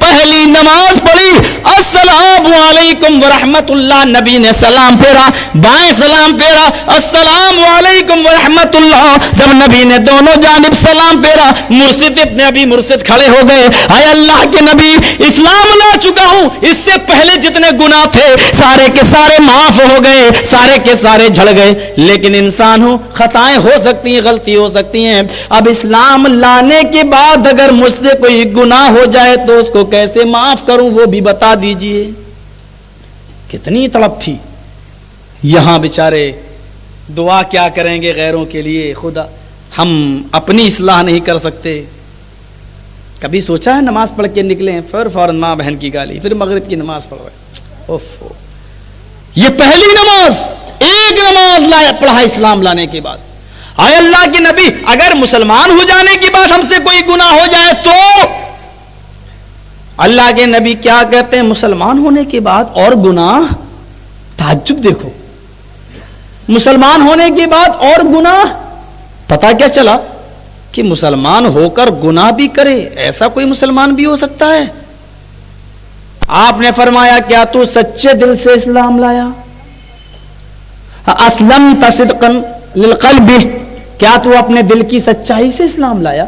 پہلی نماز پڑھی السلام علیکم ورحمت اللہ، نبی نے سلام پھیرا، بائیں سلام پھیرا السلام علیکم ورحمت اللہ، جب نبی نے دونوں جانب سلام پھیرا مرشد ابن ابی مرشد کھڑے ہو گئے، اے اللہ کے نبی اسلام لا چکا ہوں، اس سے پہلے جتنے گناہ تھے سارے کے سارے معاف ہو گئے، سارے کے سارے جھڑ گئے، لیکن انسان ہوں خطائیں ہو سکتی ہیں، غلطی ہو سکتی ہیں، اب اسلام لانے کے بعد اگر مجھ سے کوئی گناہ ہو جائے تو اس کو کیسے معاف کروں وہ بھی بتا دیجئے۔ کتنی تڑپ تھی، یہاں بیچارے دعا کیا کریں گے غیروں کے لیے، خدا ہم اپنی اصلاح نہیں کر سکتے۔ کبھی سوچا ہے نماز پڑھ کے نکلے ہیں پھر فوراً ماں بہن کی گالی، پھر مغرب کی نماز پڑھ رہے، یہ پہلی نماز، ایک نماز پڑھا اسلام لانے کے بعد۔ اے اللہ کے نبی اگر مسلمان ہو جانے کے بعد ہم سے کوئی گناہ ہو جائے تو اللہ کے نبی کیا کہتے ہیں؟ مسلمان ہونے کے بعد اور گناہ، تعجب دیکھو، مسلمان ہونے کے بعد اور گناہ، پتا کیا چلا کہ مسلمان ہو کر گناہ بھی کرے، ایسا کوئی مسلمان بھی ہو سکتا ہے؟ آپ نے فرمایا کیا تو سچے دل سے اسلام لایا؟ اسلمت صدقا للقلب، کیا تو اپنے دل کی سچائی سے اسلام لایا؟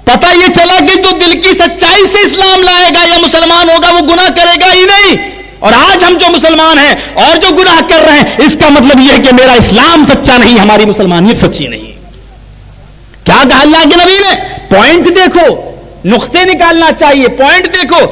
پتہ یہ چلا کہ جو دل کی سچائی سے اسلام لائے گا یا مسلمان ہوگا وہ گناہ کرے گا ہی نہیں۔ اور آج ہم جو مسلمان ہیں اور جو گناہ کر رہے ہیں اس کا مطلب یہ ہے کہ میرا اسلام سچا نہیں، ہماری مسلمانیت سچی نہیں۔ کیا کہا اللہ کے نبی نے؟ پوائنٹ دیکھو، نقطے نکالنا چاہیے، پوائنٹ دیکھو،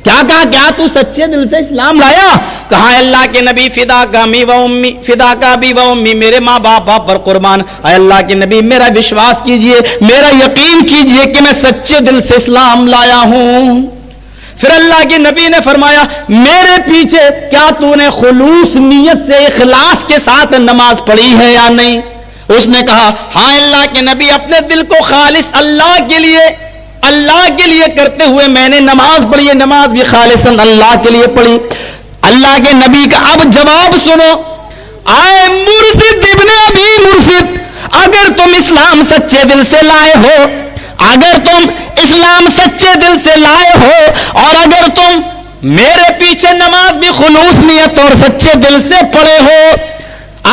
کیا کہا؟ کیا تو سچے دل سے اسلام لایا؟ کہا اللہ کے نبی فدا کا می و امی، فدا کا بھی و امی، میرے ماں باپ پر قربان، اے اللہ کے نبی میرا وشواس کیجئے، میرا یقین کیجئے کہ میں سچے دل سے اسلام لایا ہوں۔ پھر اللہ کے نبی نے فرمایا میرے پیچھے کیا تو نے خلوص نیت سے اخلاص کے ساتھ نماز پڑھی ہے یا نہیں؟ اس نے کہا ہاں اللہ کے نبی، اپنے دل کو خالص اللہ کے لیے کرتے ہوئے میں نے نماز پڑھی ہے، نماز بھی خالصاً اللہ کے لیے پڑھی۔ اللہ کے نبی کا اب جواب سنو، آئے مرشد ابن ابی مرشد، اگر تم اسلام سچے دل سے لائے ہو، اگر تم اسلام سچے دل سے لائے ہو اور اگر تم میرے پیچھے نماز بھی خلوص نیت اور سچے دل سے پڑھے ہو،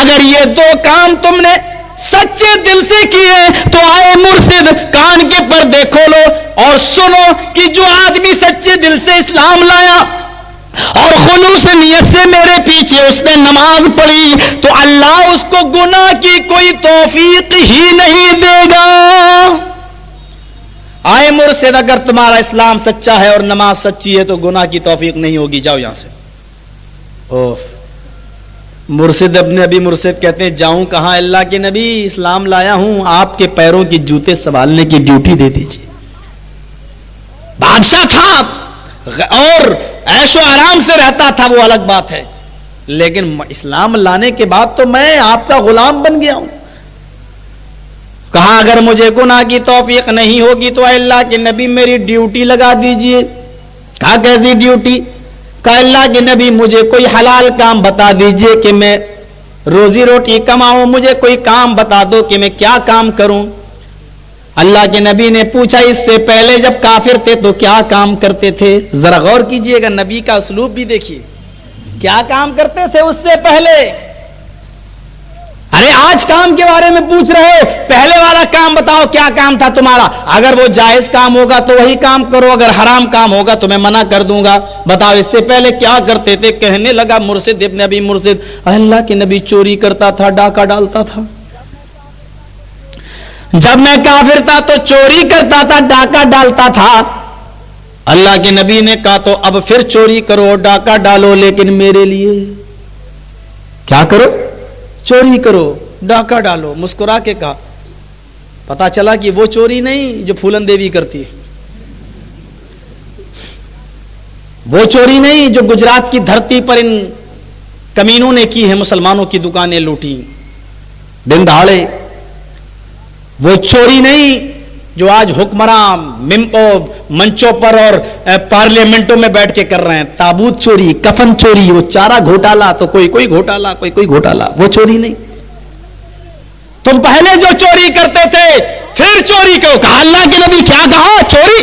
اگر یہ دو کام تم نے سچے دل سے کیے تو آئے مرشد کان کے پردے کھولو اور سنو کہ جو آدمی سچے دل سے اسلام لایا اور خلوص نیت سے میرے پیچھے اس نے نماز پڑھی تو اللہ اس کو گناہ کی کوئی توفیق ہی نہیں دے گا۔ آئے مرشد اگر تمہارا اسلام سچا ہے اور نماز سچی ہے تو گناہ کی توفیق نہیں ہوگی، جاؤ یہاں سے۔ مرشد ابن ابی مرشد کہتے ہیں جاؤں کہاں اللہ کے نبی، اسلام لایا ہوں، آپ کے پیروں کی جوتے سنبھالنے کی ڈیوٹی دے دیجیے۔ بادشاہ تھا اور عیش و آرام سے رہتا تھا وہ الگ بات ہے، لیکن اسلام لانے کے بعد تو میں آپ کا غلام بن گیا ہوں۔ کہا اگر مجھے گناہ کی توفیق نہیں ہوگی تو اے اللہ کے نبی میری ڈیوٹی لگا دیجئے۔ کہا کیسی ڈیوٹی؟ کہا اللہ کے نبی مجھے کوئی حلال کام بتا دیجئے کہ میں روزی روٹی کماؤں، مجھے کوئی کام بتا دو کہ میں کیا کام کروں۔ اللہ کے نبی نے پوچھا اس سے پہلے جب کافر تھے تو کیا کام کرتے تھے؟ ذرا غور کیجئے گا، نبی کا اسلوب بھی دیکھیے، کیا کام کرتے تھے اس سے پہلے؟ ارے آج کام کے بارے میں پوچھ رہے، پہلے والا کام بتاؤ کیا کام تھا تمہارا؟ اگر وہ جائز کام ہوگا تو وہی کام کرو، اگر حرام کام ہوگا تو میں منع کر دوں گا، بتاؤ اس سے پہلے کیا کرتے تھے؟ کہنے لگا مرشد ابن ابی مرشد اللہ کے نبی چوری کرتا تھا، ڈاکہ ڈالتا تھا، جب میں کافر تھا تو چوری کرتا تھا، ڈاکہ ڈالتا تھا۔ اللہ کے نبی نے کہا تو اب پھر چوری کرو، ڈاکہ ڈالو، لیکن میرے لیے کیا کرو؟ چوری کرو، ڈاکہ ڈالو۔ مسکرا کے کہا، پتا چلا کہ وہ چوری نہیں جو پھولن دیوی کرتی ہے، وہ چوری نہیں جو گجرات کی دھرتی پر ان کمینوں نے کی ہے، مسلمانوں کی دکانیں لوٹی دن دہاڑے، وہ چوری نہیں جو آج حکمراں منچوں پر اور پارلیمنٹوں میں بیٹھ کے کر رہے ہیں، تابوت چوری، کفن چوری، وہ چارہ گھوٹالا تو کوئی گھوٹالا، کوئی گھوٹالا، وہ چوری نہیں۔ تم پہلے جو چوری کرتے تھے پھر چوری کرو۔ کہا اللہ کے نبی کیا کہا؟ چوری؟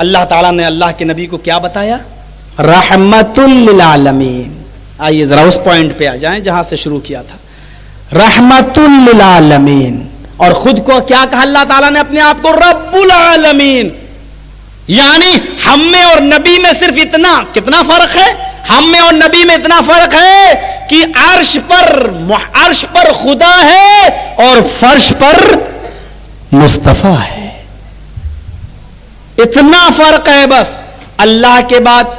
اللہ تعالیٰ نے اللہ کے نبی کو کیا بتایا؟ رحمتُ للعالمین. آئیے ذرا اس پوائنٹ پہ آ جائیں جہاں سے شروع کیا تھا. رحمتُ للعالمین. اور خود کو کیا کہا اللہ تعالیٰ نے اپنے آپ کو؟ رب العالمین. یعنی ہم میں اور نبی میں صرف اتنا کتنا فرق ہے؟ ہم میں اور نبی میں اتنا فرق ہے کہ عرش پر خدا ہے اور فرش پر مصطفیٰ ہے. اتنا فرق ہے بس. اللہ کے بعد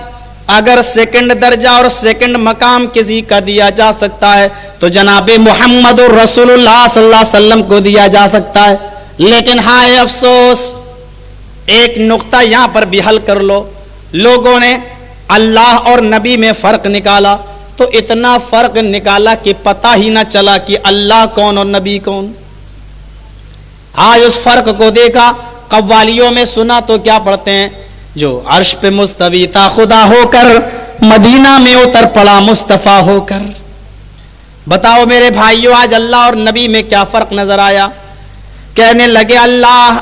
اگر سیکنڈ درجہ اور سیکنڈ مقام کسی کا دیا جا سکتا ہے تو جناب محمد رسول اللہ صلی اللہ علیہ وسلم کو دیا جا سکتا ہے. لیکن ہائے افسوس، ایک نقطہ یہاں پر بھی حل کر لو. لوگوں نے اللہ اور نبی میں فرق نکالا تو اتنا فرق نکالا کہ پتہ ہی نہ چلا کہ اللہ کون اور نبی کون. آج اس فرق کو دیکھا. قوالیوں میں سنا تو کیا پڑھتے ہیں؟ جو عرش پہ مستوی تھا خدا ہو کر، مدینہ میں اتر پڑا مصطفیٰ ہو کر. بتاؤ میرے بھائیو، آج اللہ اور نبی میں کیا فرق نظر آیا؟ کہنے لگے اللہ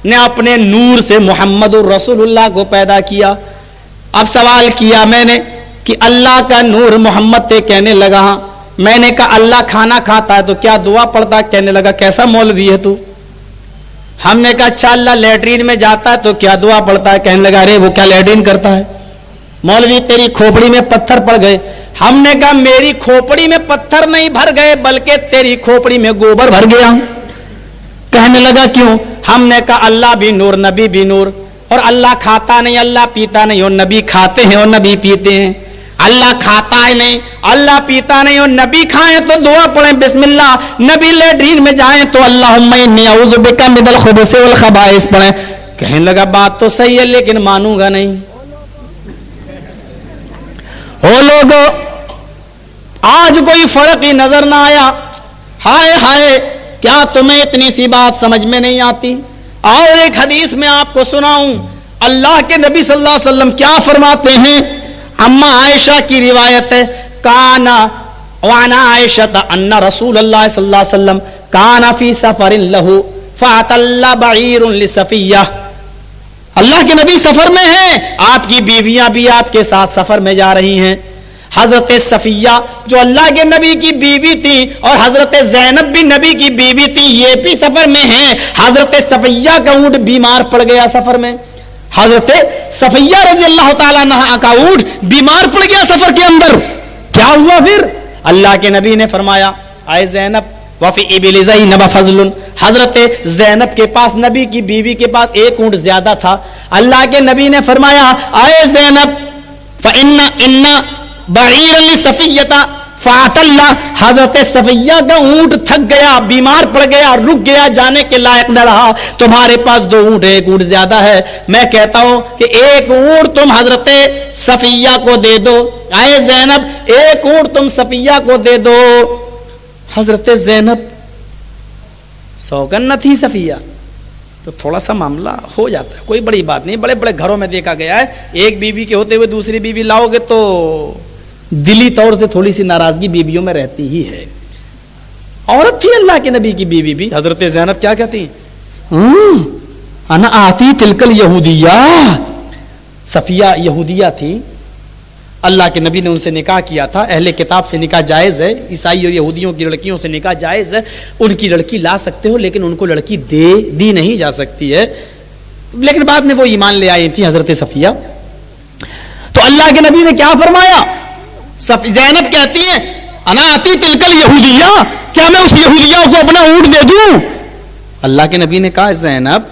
نے اپنے نور سے محمد الرسول اللہ کو پیدا کیا. اب سوال کیا میں نے کہ اللہ کا نور محمد تے، کہنے لگا ہاں. میں نے کہا اللہ کھانا کھاتا ہے تو کیا دعا پڑھتا ہے؟ کہنے لگا کیسا مولوی ہے تو. ہم نے کہا اچھا اللہ لیٹرین میں جاتا ہے تو کیا دعا پڑھتا ہے؟ کہنے لگا ارے وہ کیا لیٹرین کرتا ہے؟ مولوی تیری کھوپڑی میں پتھر پڑ گئے. ہم نے کہا میری کھوپڑی میں پتھر نہیں بھر گئے بلکہ تیری کھوپڑی میں گوبر بھر گیا. کہنے لگا کیوں؟ ہم نے کہا اللہ بھی نور، نبی بھی نور. اور اللہ کھاتا نہیں، اللہ پیتا نہیں، اور نبی کھاتے ہیں اور نبی پیتے ہیں. اللہ کھاتا ہے نہیں، اللہ پیتا نہیں، اور نبی کھائیں تو دعا پڑھیں بسم اللہ. نبی لیٹرین میں جائیں تو اللہم انی اعوذ بک من الخبث والخبائث پڑھیں. کہنے لگا بات تو صحیح ہے لیکن مانوں گا نہیں. او لوگو، آج کوئی فرق ہی نظر نہ آیا. ہائے ہائے، کیا تمہیں اتنی سی بات سمجھ میں نہیں آتی؟ اور ایک حدیث میں آپ کو سناؤں. اللہ کے نبی صلی اللہ علیہ وسلم کیا فرماتے ہیں؟ اما عائشہ کی روایت ہے، کانا وانا عائشہ ان رسول اللہ صلی اللہ علیہ وسلم کانا فی سفر لہ فاتل بعیر لصفیہ. اللہ کے نبی سفر میں ہیں، آپ کی بیویاں بھی آپ کے ساتھ سفر میں جا رہی ہیں. حضرت صفیہ جو اللہ کے نبی کی بیوی تھی اور حضرت زینب بھی نبی کی بیوی تھی، یہ بھی سفر میں ہیں. حضرت صفیہ کا اونٹ بیمار پڑ گیا سفر میں. حضرت صفیہ رضی اللہ تعالیٰ عنہا کا اونٹ بیمار پڑ گیا سفر کے اندر. کیا ہوا پھر؟ اللہ کے نبی نے فرمایا اے زینب وفی ابل زینب فضل. حضرت زینب کے پاس، نبی کی بیوی کے پاس ایک اونٹ زیادہ تھا. اللہ کے نبی نے فرمایا اے زینب فإن بعیر لصفیہ فاتل. حضرت صفیہ کا اونٹ تھک گیا، بیمار پڑ گیا، رک گیا، جانے کے لائق نہ رہا. تمہارے پاس دو اونٹ، ایک اونٹ زیادہ ہے. میں کہتا ہوں کہ ایک اونٹ تم حضرت صفیہ کو دے دو. اے زینب ایک اونٹ تم صفیہ کو دے دو. حضرت زینب سوگن نہ تھی صفیہ تو تھوڑا سا معاملہ ہو جاتا ہے، کوئی بڑی بات نہیں. بڑے بڑے گھروں میں دیکھا گیا ہے ایک بیوی کے ہوتے ہوئے دوسری بیوی لاؤ گے تو دلی طور سے تھوڑی سی ناراضگی بیویوں میں رہتی ہی ہے. عورت تھی اللہ کے نبی کی بیوی بھی. حضرت زینب کیا کہتی ہیں؟ انا آتی تلکل یہودیہ. صفیہ یہودیہ تھی. اللہ کے نبی نے ان سے نکاح کیا تھا. اہل کتاب سے نکاح جائز ہے، عیسائی اور یہودیوں کی لڑکیوں سے نکاح جائز ہے. ان کی لڑکی لا سکتے ہو لیکن ان کو لڑکی دی نہیں جا سکتی ہے. لیکن بعد میں وہ ایمان لے آئی تھی حضرت صفیہ. تو اللہ کے نبی نے کیا فرمایا؟ زینب کہتی ہے انا آتی تلکل یہودیہ، کیا میں اس یہودیہ کو اپنا اونٹ دے دوں؟ اللہ کے نبی نے کہا زینب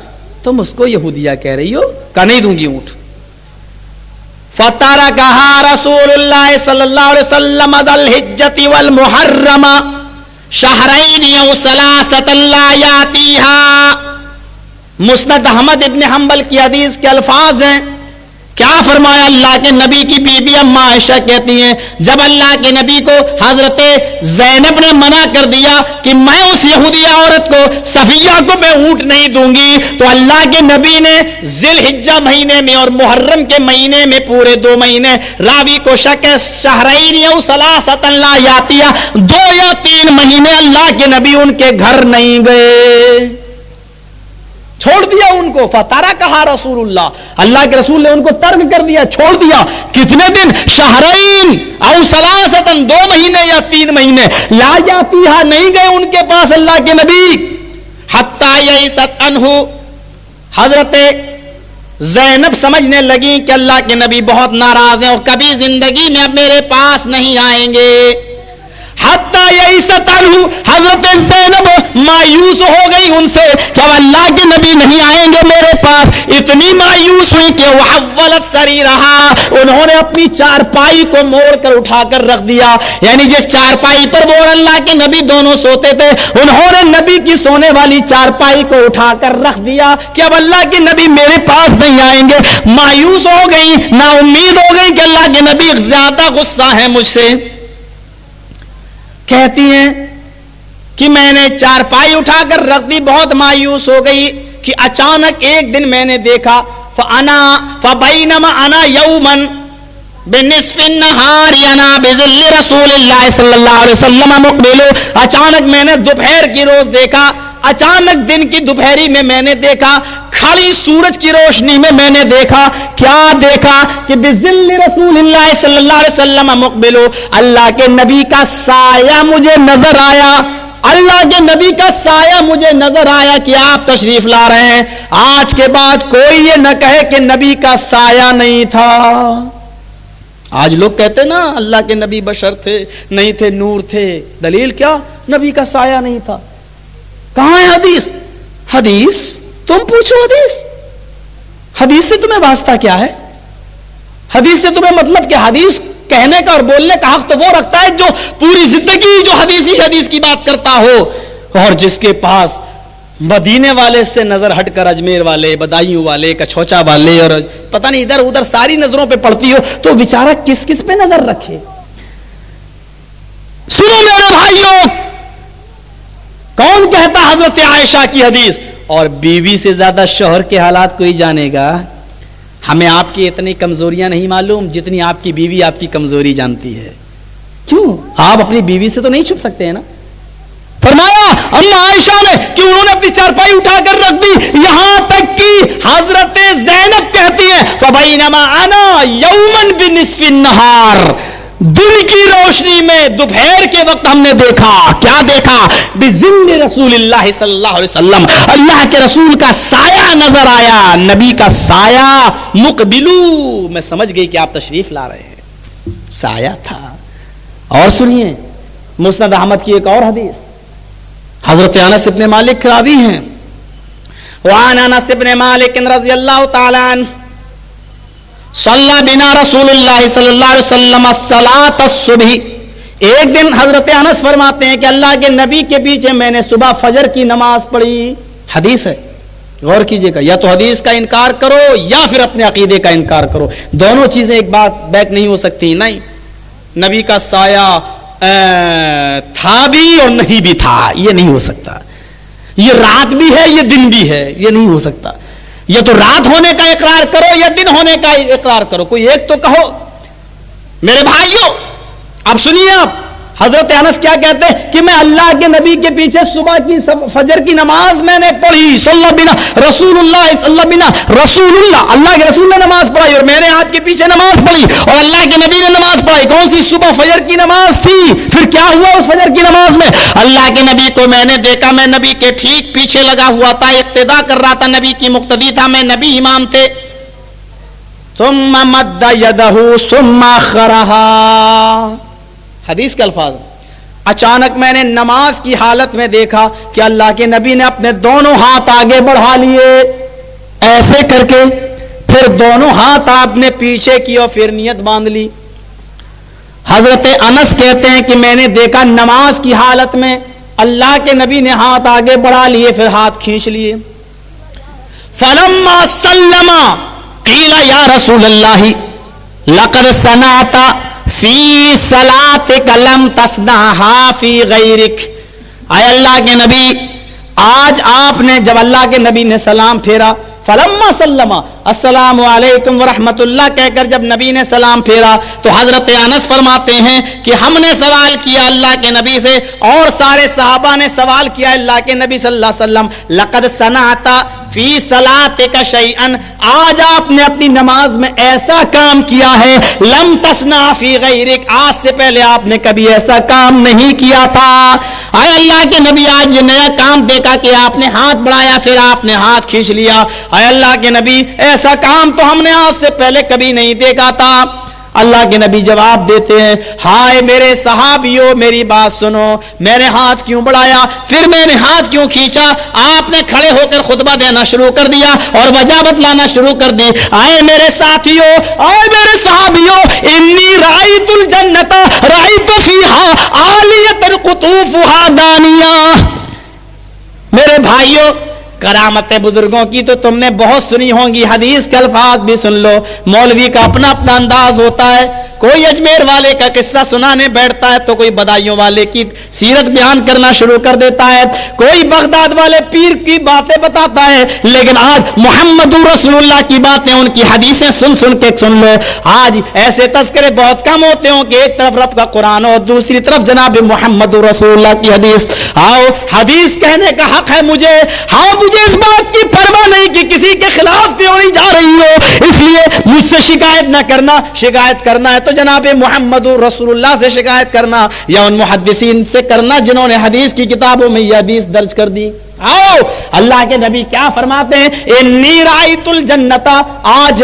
تم اس کو یہودیہ کہہ رہی ہو، کہا نہیں دوں گی اونٹ. فترکھا رسول اللہ صلی اللہ علیہ وسلم ذی الحجۃ والمحرم شہرین او ثلاثۃ لا یاتیھا. مسند احمد ابن حنبل کی حدیث کے الفاظ ہیں. کیا فرمایا اللہ کے نبی کی بیوی اما عائشہ کہتی ہیں جب اللہ کے نبی کو حضرت زینب نے منع کر دیا کہ میں اس یہودی عورت کو صفیہ کو میں اونٹ نہیں دوں گی، تو اللہ کے نبی نے ذی الحجہ مہینے میں اور محرم کے مہینے میں پورے 2 مہینے، راوی کو شک ہے شہرین او ثلاثۃ لا یاتیہ، 2 یا 3 مہینے اللہ کے نبی ان کے گھر نہیں گئے، چھوڑ دیا ان کو. کو فترکھا رسول اللہ، اللہ کے رسول نے ان کو ترک کر دیا، چھوڑ دیا. کتنے دن؟ شہرین او ثلاثتن، 2 مہینے یا 3 مہینے. لا یاتیہا، نہیں گئے ان کے پاس اللہ کے نبی. حتی یئست عنہ، حضرت زینب سمجھنے لگی کہ اللہ کے نبی بہت ناراض ہیں اور کبھی زندگی میں اب میرے پاس نہیں آئیں گے. حتی یئست عنہ، حضرت زینب مایوس ہو گئی ان سے کہ اب اللہ کے نبی نہیں آئیں گے میرے پاس. اتنی مایوس ہوئی کہ وحولت سریرہا، انہوں نے اپنی چارپائی کو موڑ کر اٹھا کر رکھ دیا. یعنی جس چارپائی پر وہ اور اللہ کے نبی دونوں سوتے تھے، انہوں نے نبی کی سونے والی چارپائی کو اٹھا کر رکھ دیا کہ اب اللہ کے نبی میرے پاس نہیں آئیں گے. مایوس ہو گئی، نا امید ہو گئی کہ اللہ کے نبی زیادہ غصہ ہیں مجھ سے. کہتی ہیں کہ میں نے چارپائی اٹھا کر رکھ دی، بہت مایوس ہو گئی کہ اچانک ایک دن میں نے دیکھا فبینما انا یوما بنصف النہار ینا بظل رسول اللہ صلی اللہ علیہ وسلم مقبل، اچانک میں نے دوپہر کی روز دیکھا، اچانک دن کی دوپہری میں میں نے دیکھا، کھڑی سورج کی روشنی میں میں نے دیکھا. کیا دیکھا؟ کہ بظل رسول اللہ صلی اللہ علیہ وسلم مقبل، اللہ کے نبی کا سایہ مجھے نظر آیا. اللہ کے نبی کا سایہ مجھے نظر آیا کہ آپ تشریف لا رہے ہیں. آج کے بعد کوئی یہ نہ کہے کہ نبی کا سایہ نہیں تھا. آج لوگ کہتے نا اللہ کے نبی بشر تھے، نہیں تھے، نور تھے. دلیل کیا؟ نبی کا سایہ نہیں تھا. کہاں ہے حدیث؟ حدیث تم پوچھو، حدیث سے تمہیں واسطہ کیا ہے؟ حدیث سے تمہیں مطلب کہ حدیث کہنے کا اور بولنے کا حق تو وہ رکھتا ہے جو پوری زندگی جو حدیث کی بات کرتا ہو، اور جس کے پاس مدینے والے سے نظر ہٹ کر اجمیر والے، بدایوں والے، کچھوچا والے اور پتہ نہیں ادھر ادھر ساری نظروں پہ پڑتی ہو، تو بیچارہ کس کس پہ نظر رکھے؟ سنو میرے بھائیوں، کون کہتا حضرت عائشہ کی حدیث؟ اور بیوی سے زیادہ شوہر کے حالات کوئی جانے گا. ہمیں آپ کی اتنی کمزوریاں نہیں معلوم جتنی آپ کی بیوی آپ کی کمزوری جانتی ہے. کیوں؟ آپ اپنی بیوی سے تو نہیں چھپ سکتے ہیں نا. فرمایا اما عائشہ نے کہ انہوں نے اپنی چارپائی اٹھا کر رکھ دی، یہاں تک کہ حضرت زینب کہتی ہیں فبینما انا یوما بنصف النہار، دن کی روشنی میں دوپہر کے وقت ہم نے دیکھا. کیا دیکھا؟ بظل رسول اللہ صلی اللہ علیہ وسلم، اللہ کے رسول کا سایہ نظر آیا. نبی کا سایہ مقبلو، میں سمجھ گئی کہ آپ تشریف لا رہے ہیں. سایہ تھا. اور سنیے مسند احمد کی ایک اور حدیث، حضرت انس ابن مالک راوی ہیں. وعن انس ابن مالک رضی اللہ تعالی عنہ صلی بنا رسول اللہ صلی اللہ علیہ وسلم صلاۃ الصبح. ایک دن حضرت انس فرماتے ہیں کہ اللہ کے نبی کے پیچھے میں نے صبح فجر کی نماز پڑھی. حدیث ہے، غور کیجئے گا. یا تو حدیث کا انکار کرو یا پھر اپنے عقیدے کا انکار کرو، دونوں چیزیں ایک بات بیک نہیں ہو سکتی. نہیں، نبی کا سایہ تھا بھی اور نہیں بھی تھا، یہ نہیں ہو سکتا. یہ رات بھی ہے، یہ دن بھی ہے، یہ نہیں ہو سکتا. یا تو رات ہونے کا اقرار کرو یا دن ہونے کا اقرار کرو، کوئی ایک تو کہو. میرے بھائیوں اب سنیے، آپ حضرت انس کیا کہتے ہیں کہ میں اللہ کے نبی کے پیچھے صبح کی فجر کی نماز میں نے پڑھی. صلی بنا رسول اللہ، صلی بنا رسول اللہ، اللہ کے رسول نے نماز پڑھائی اور میں نے آپ کے پیچھے نماز پڑھی اور اللہ کے نبی نے نماز پڑھائی. کون سی؟ صبح فجر کی نماز تھی. پھر کیا ہوا اس فجر کی نماز میں؟ اللہ کے نبی کو میں نے دیکھا، میں نبی کے ٹھیک پیچھے لگا ہوا تھا، اقتدا کر رہا تھا، نبی کی مقتدی تھا، میں نبی امام تھے. ثم مد یدہ ثم اخرہا، حدیث کے الفاظ. اچانک میں نے نماز کی حالت میں دیکھا کہ اللہ کے نبی نے اپنے دونوں ہاتھ آگے بڑھا لیے ایسے کر کے، پھر دونوں ہاتھ آپ نے پیچھے کی اور پھر نیت باندھ لی. حضرت انس کہتے ہیں کہ میں نے دیکھا نماز کی حالت میں اللہ کے نبی نے ہاتھ آگے بڑھا لیے، پھر ہاتھ کھینچ لیے. فلما سلم قیل یا رسول اللہ لقد صنعت فی صلاتک لم تصنعھا فی غیرک. اے اللہ کے نبی، آج آپ نے، جب اللہ کے نبی نے سلام پھیرا فلما سلم السلام علیکم ورحمۃ اللہ کہہ کر جب نبی نے سلام پھیرا تو حضرت انس فرماتے ہیں کہ ہم نے سوال کیا اللہ کے نبی سے اور سارے صحابہ نے سوال کیا اللہ کے نبی صلی اللہ علیہ وسلم لقد صنعت فی صلاتک شیئا، آج آپ نے اپنی نماز میں ایسا کام کیا ہے لم تصنع فی غیرک، آج سے پہلے آپ نے کبھی ایسا کام نہیں کیا تھا۔ اے اللہ کے نبی آج یہ نیا کام دیکھا کہ آپ نے ہاتھ بڑھایا پھر آپ نے ہاتھ کھینچ لیا، اے اللہ کے نبی ایسا کام تو ہم نے آج سے پہلے کبھی نہیں دیکھا تھا۔ اللہ کے نبی جواب دیتے ہیں ہائے میرے صحابیوں میری بات سنو، میں نے ہاتھ کیوں بڑھایا، پھر میں نے ہاتھ کیوں کھینچا؟ آپ نے کھڑے ہو کر خطبہ دینا شروع کر دیا اور وجہ بتلانا شروع کر دی۔ آئے میرے ساتھیوں، آئے میرے صحابیوں، انی رأیت الجنت رأیت فیہا عالیۃ قطوفہا دانیہ۔ میرے بھائیوں، کرامت بزرگوں کی تو تم نے بہت سنی ہوں گی، حدیث کے الفاظ بھی سن لو۔ مولوی کا اپنا اپنا انداز ہوتا ہے، کوئی اجمیر والے کا قصہ سنانے بیٹھتا ہے تو کوئی بدایوں والے کی سیرت بیان کرنا شروع کر دیتا ہے، کوئی بغداد والے پیر کی باتیں بتاتا ہے، لیکن آج محمد رسول اللہ کی باتیں، ان کی حدیثیں سن سن کے سن لو۔ آج ایسے تذکرے بہت کم ہوتے ہوں کہ ایک طرف رب کا قرآن اور دوسری طرف جناب محمد رسول اللہ کی حدیث۔ آؤ، حدیث کہنے کا حق ہے مجھے، ہاں مجھے اس بات کی پرواہ نہیں کہ کسی کے خلاف بھی ہوئی جا رہی ہو، اس لیے مجھ سے شکایت نہ کرنا، شکایت کرنا ہے تو جناب محمد رسول اللہ سے شکایت کرنا یا ان محدثین سے کرنا جنہوں نے حدیث کی کتابوں میں یہ حدیث درج کر دی۔ آؤ، اللہ کے نبی کیا فرماتے ہیں، انی رأیت الجنت، آج